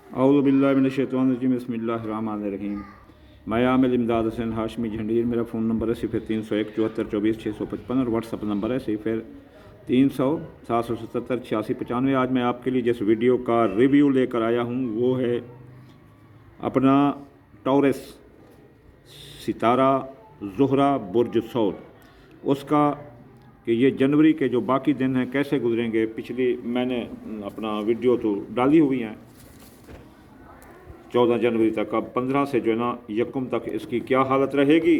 औज़ु बिल्लाहि मिनश शैतानिर रजीम बिस्मिल्लाहिर रहमानिर रहीम। मैं आमिर इमदाद हुसैन हाशमी झंडीर। मेरा फ़ोन नंबर है 0301 74 24 655 और व्हाट्सअप नंबर है 0300 777 8695। आज मैं आपके लिए जिस वीडियो का रिव्यू लेकर आया हूँ वो है अपना टॉरस सितारा ज़ुहरा बुर्ज सौर, उसका कि ये जनवरी के जो बाकी दिन हैं कैसे गुजरेंगे। पिछली मैंने अपना वीडियो तो डाली हुई हैं 14 जनवरी तक। अब 15 से जो है ना यकम तक इसकी क्या हालत रहेगी,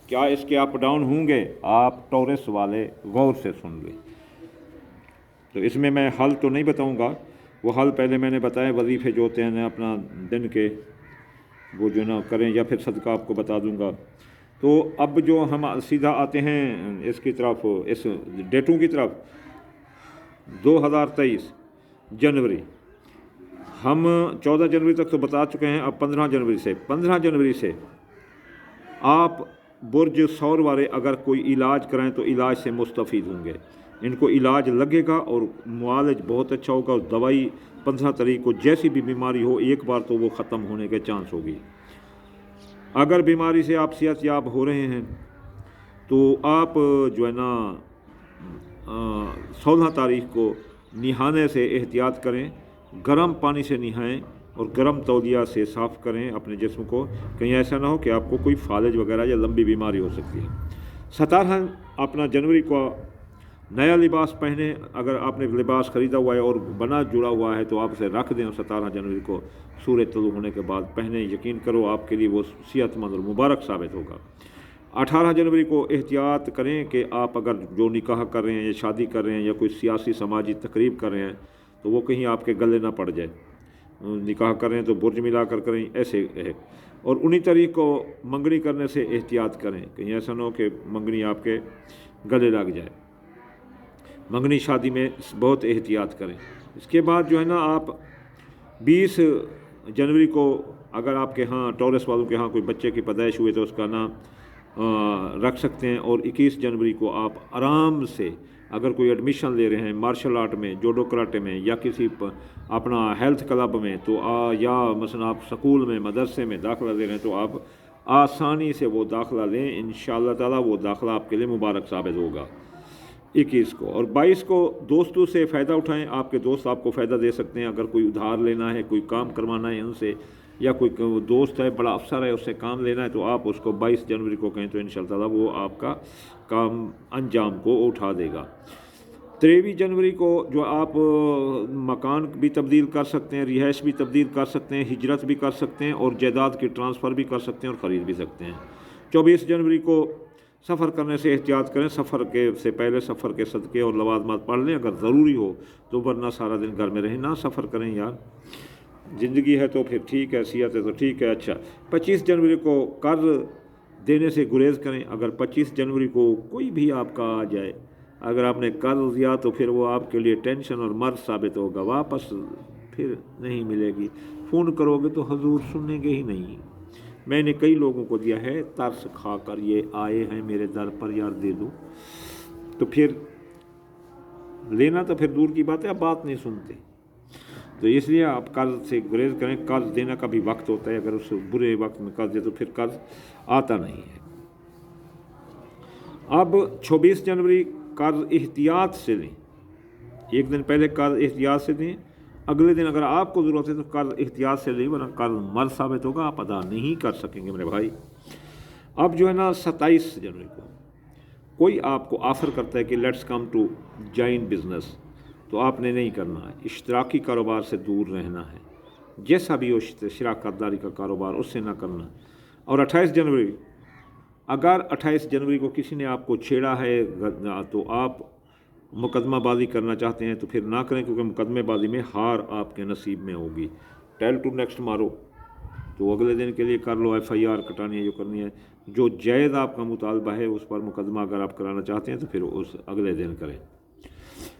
क्या इसके अप डाउन होंगे, आप टॉरस वाले गौर से सुन लें। तो इसमें मैं हल तो नहीं बताऊंगा, वो हल पहले मैंने बताए वजीफ़े जो होते हैं अपना दिन के, वो जो ना करें, या फिर सदका आपको बता दूंगा। तो अब जो हम सीधा आते हैं इसकी तरफ, इस डेटों की तरफ। 2023 जनवरी, हम 14 जनवरी तक तो बता चुके हैं। अब 15 जनवरी से आप बुर्ज सौर वाले अगर कोई इलाज कराएं तो इलाज से मुस्तफ़ीद होंगे। इनको इलाज लगेगा और मुआलज बहुत अच्छा होगा। और दवाई 15 तारीख को जैसी भी बीमारी हो एक बार तो वो ख़त्म होने के चांस होगी। अगर बीमारी से आप सेहतयाब हो रहे हैं तो आप जो है ना 16 तारीख को नहाने से एहतियात करें, गर्म पानी से नहाएं और गर्म तौलिया से साफ़ करें अपने जिस्म को। कहीं ऐसा ना हो कि आपको कोई फालिज वगैरह या लंबी बीमारी हो सकती है। 17 अपना जनवरी को नया लिबास पहने। अगर आपने लिबास ख़रीदा हुआ है और बना जुड़ा हुआ है तो आप उसे रख दें और 17 जनवरी को सूरज तुलू होने के बाद पहने। यकीन करो आपके लिए वो सेहतमंद और मुबारक साबित होगा। 18 जनवरी को एहतियात करें कि आप अगर जो निकाह कर रहे हैं या शादी कर रहे हैं या कोई सियासी समाजी तकरीब कर रहे हैं तो वो कहीं आपके गले ना पड़ जाए। निकाह कर रहे हैं तो बुर्ज मिला कर करें, ऐसे है। और 19 तारीख को मंगनी करने से एहतियात करें, कहीं ऐसा ना हो कि मंगनी आपके गले लग जाए। मंगनी शादी में बहुत एहतियात करें। इसके बाद जो है ना आप 20 जनवरी को अगर आपके यहाँ टॉरस वालों के यहाँ कोई बच्चे की पैदाइश हुई तो उसका नाम रख सकते हैं। और 21 जनवरी को आप आराम से अगर कोई एडमिशन ले रहे हैं मार्शल आर्ट में, जूडो कराटे में या किसी अपना हेल्थ क्लब में तो या मसलन आप स्कूल में मदरसे में दाखिला ले रहे हैं तो आप आसानी से वो दाखिला लें। इंशाअल्लाह ताला वो दाखिला आपके लिए मुबारक साबित होगा। 21 को और 22 को दोस्तों से फ़ायदा उठाएं। आपके दोस्त आपको फ़ायदा दे सकते हैं। अगर कोई उधार लेना है, कोई काम करवाना है उनसे, या कोई दोस्त है बड़ा अफसर है उससे काम लेना है तो आप उसको 22 जनवरी को कहें तो इंशाअल्लाह ताला वो आपका काम अंजाम को उठा देगा। 23 जनवरी को जो आप मकान भी तब्दील कर सकते हैं, रिहाइश भी तब्दील कर सकते हैं, हिजरत भी कर सकते हैं और जायदाद की ट्रांसफ़र भी कर सकते हैं और ख़रीद भी सकते हैं। 24 जनवरी को सफ़र करने से एहतियात करें। सफ़र के से पहले सफ़र के सदक़े और लवाज़मात पढ़ लें अगर ज़रूरी हो तो, वरना सारा दिन घर में रहें, ना सफ़र करें यार। ज़िंदगी है तो फिर ठीक है, सेहत है तो ठीक है। अच्छा, 25 जनवरी को कर्ज़ देने से गुरेज करें। अगर 25 जनवरी को कोई भी आपका आ जाए, अगर आपने कर्ज़ दिया तो फिर वो आपके लिए टेंशन और मर्ज़ साबित होगा, वापस फिर नहीं मिलेगी। फ़ोन करोगे तो हजूर सुनेंगे ही नहीं। मैंने कई लोगों को दिया है, तरस खा कर ये आए हैं मेरे दर पर यार दे दो, तो फिर लेना तो फिर दूर की बात है, आप बात नहीं सुनते। तो इसलिए आप कर्ज से गुरेज करें। कर्ज देने का भी वक्त होता है, अगर उस बुरे वक्त में कर्ज दे तो फिर कर्ज आता नहीं है। अब 26 जनवरी कर्ज एहतियात से लें। एक दिन पहले कर्ज एहतियात से दें, अगले दिन अगर आपको ज़रूरत है तो कर्ज एहतियात से लें, वरना कर्ज मर्ज साबित होगा, आप अदा नहीं कर सकेंगे मेरे भाई। अब जो है ना 27 जनवरी को कोई आपको ऑफ़र करता है कि let's come to join business, तो आपने नहीं करना है। इश्तराकी कारोबार से दूर रहना है, जैसा भी हो शराकतदारी का कारोबार उससे ना करना। और 28 जनवरी, अगर 28 जनवरी को किसी ने आपको छेड़ा है तो आप मुकदमाबाजी करना चाहते हैं तो फिर ना करें, क्योंकि मुकदमेबाजी में हार आपके नसीब में होगी। टेल टू नेक्स्ट मारो तो अगले दिन के लिए कर लो, FIR कटानी है जो करनी है। जो जायज़ आपका मुतालबा है उस पर मुकदमा अगर आप कराना चाहते हैं तो फिर उस अगले दिन करें।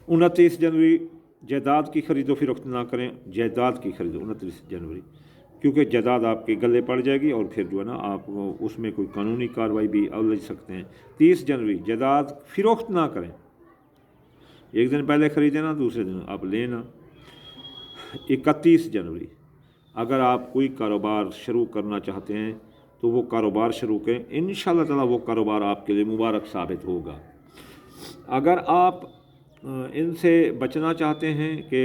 29 जनवरी जायदाद की खरीदो फरोख्त ना करें। जायदाद की खरीदो 29 जनवरी, क्योंकि जायदाद आपके गले पड़ जाएगी और फिर जो है ना आप उसमें कोई कानूनी कार्रवाई भी उलझ सकते हैं। 30 जनवरी जायदाद फरोख्त ना करें। एक दिन पहले ख़रीदे ना, दूसरे दिन आप लेना। 31 जनवरी अगर आप कोई कारोबार शुरू करना चाहते हैं तो वो कारोबार शुरू करें, इंशाअल्लाह ताला वो कारोबार आपके लिए मुबारक साबित होगा। अगर आप इनसे बचना चाहते हैं कि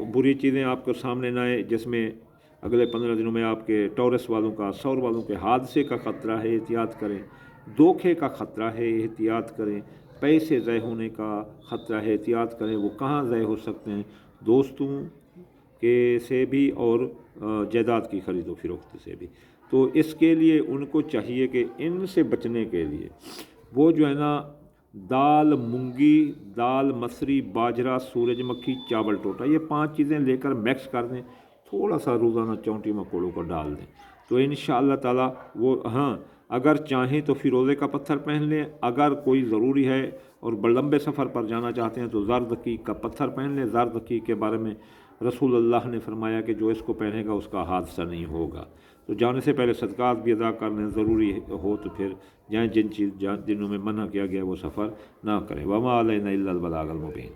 बुरी चीज़ें आपके सामने ना आए, जिसमें अगले 15 दिनों में आपके टॉरस वालों का, सौर वालों के हादसे का ख़तरा है, एहतियात करें। धोखे का ख़तरा है, एहतियात करें। पैसे ज़ाय होने का ख़तरा है, एहतियात करें। वो कहाँ ज़ाय हो सकते हैं? दोस्तों के से भी और जायदाद की ख़रीद व फ़रोख्त से भी। तो इसके लिए उनको चाहिए कि इनसे बचने के लिए वो जो है ना, दाल मूंगी, दाल मसरी, बाजरा, सूरजमुखी, चावल टोटा, ये 5 चीज़ें लेकर मिक्स कर दें, थोड़ा सा रोज़ाना चौंटी मकोड़ों को डाल दें, तो इंशाअल्लाह ताला वो, हाँ अगर चाहें तो फिरोज़े का पत्थर पहन लें। अगर कोई ज़रूरी है और लंबे सफ़र पर जाना चाहते हैं तो ज़र्द अकीक का पत्थर पहन लें। ज़र्द अकीक के बारे में रसूल अल्लाह ने फरमाया कि जो इसको पहनेगा उसका हादसा नहीं होगा। तो जाने से पहले सदक़ात भी अदा कर लें, ज़रूरी हो तो फिर जाएँ। जिन दिनों में मना किया गया वो सफ़र ना करें। वमा अलैना इल्लल बलागुल मुबीन।